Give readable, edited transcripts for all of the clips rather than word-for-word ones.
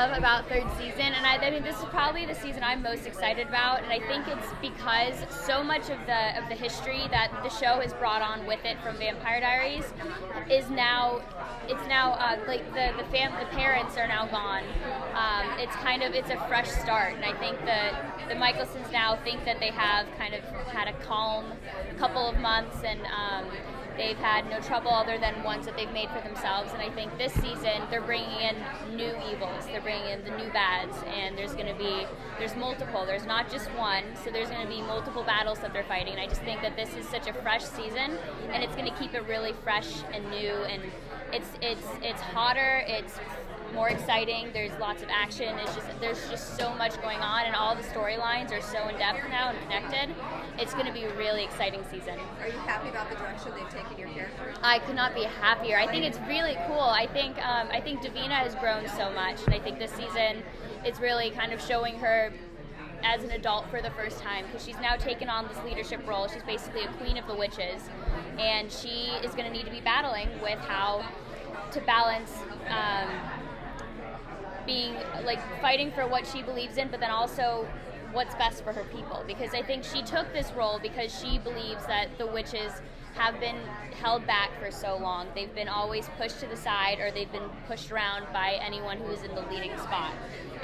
love about third season, and I mean this is probably the season I'm most excited about, and I think it's because so much of the history that the show has brought on with it from Vampire Diaries is now like the parents are now gone. It's a fresh start, and I think that the Michelsons now think that they have kind of had a calm couple of months, and they've had no trouble other than ones that they've made for themselves. And I think this season they're bringing in new evils, they're bringing in the new bads, and there's multiple. There's not just one, so there's going to be multiple battles that they're fighting. And I just think that this is such a fresh season, and it's going to keep it really fresh and new. And it's hotter. It's more exciting. There's lots of action. There's just so much going on, and all the storylines are so in depth now and connected. It's going to be a really exciting season. Are you happy about the direction they've taken your character? I could not be happier. I think it's really cool. I think Davina has grown so much, and I think this season is really kind of showing her as an adult for the first time, because she's now taken on this leadership role. She's basically a queen of the witches, and she is going to need to be battling with how to balance being like fighting for what she believes in, but then also what's best for her people. Because I think she took this role because she believes that the witches have been held back for so long. They've been always pushed to the side, or they've been pushed around by anyone who is in the leading spot.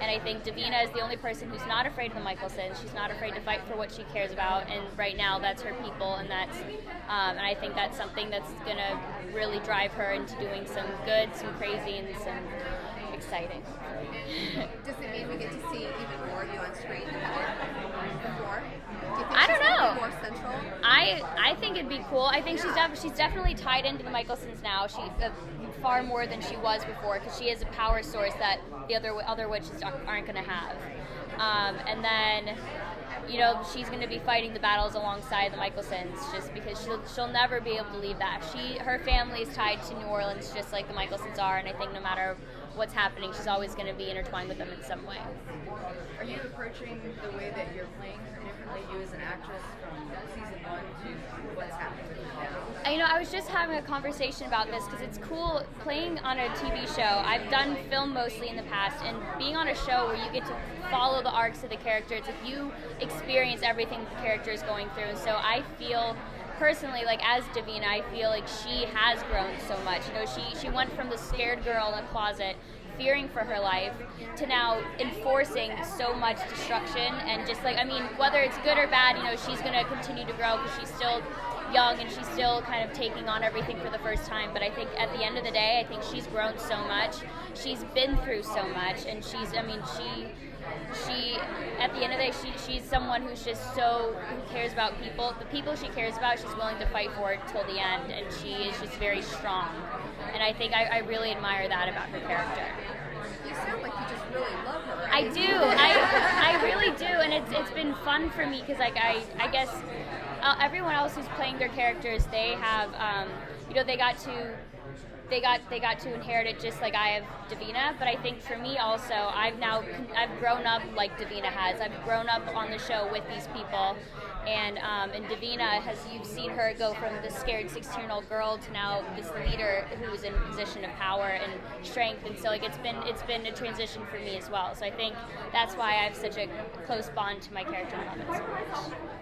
And I think Davina is the only person who's not afraid of the Michelsons. She's not afraid to fight for what she cares about, and right now that's her people, and and I think that's something that's gonna really drive her into doing some good, some crazy, and some exciting. Does it mean we get to see even more of you on screen than before? Do you think I don't know. More central? I think it'd be cool. I think she's definitely tied into the Michelsons now. She far more than she was before, because she is a power source that the other witches aren't going to have. And then, she's going to be fighting the battles alongside the Michelsons, just because she'll never be able to leave that. Her family is tied to New Orleans just like the Michelsons are, and I think no matter what's happening, she's always going to be intertwined with them in some way. Are you approaching the way that you're playing her differently, you as an actress, from season 1 to what's happening with her now? I was just having a conversation about this, because it's cool playing on a TV show. I've done film mostly in the past, and being on a show where you get to follow the arcs of the characters, if you experience everything the character is going through. And so I feel personally, like as Davina, I feel like she has grown so much. She went from the scared girl in a closet, fearing for her life, to now enforcing so much destruction, and just whether it's good or bad, she's going to continue to grow, because she's still young and she's still kind of taking on everything for the first time. But I think at the end of the day, I think she's grown so much. She's been through so much, and she at the end of the day, she's someone who cares about people. The people she cares about, she's willing to fight for till the end, and she is just very strong. And I think I really admire that about her character. You sound like you just really love her. I do. I really do, and it's been fun for me, because I guess everyone else who's playing their characters, they have they got to inherit it just like I have Davina. But I think for me also, I've grown up like Davina has. I've grown up on the show with these people, and Davina you've seen her go from the scared 16-year-old girl to now this leader who's in a position of power and strength. And so it's been a transition for me as well. So I think that's why I have such a close bond to my character and love it so much.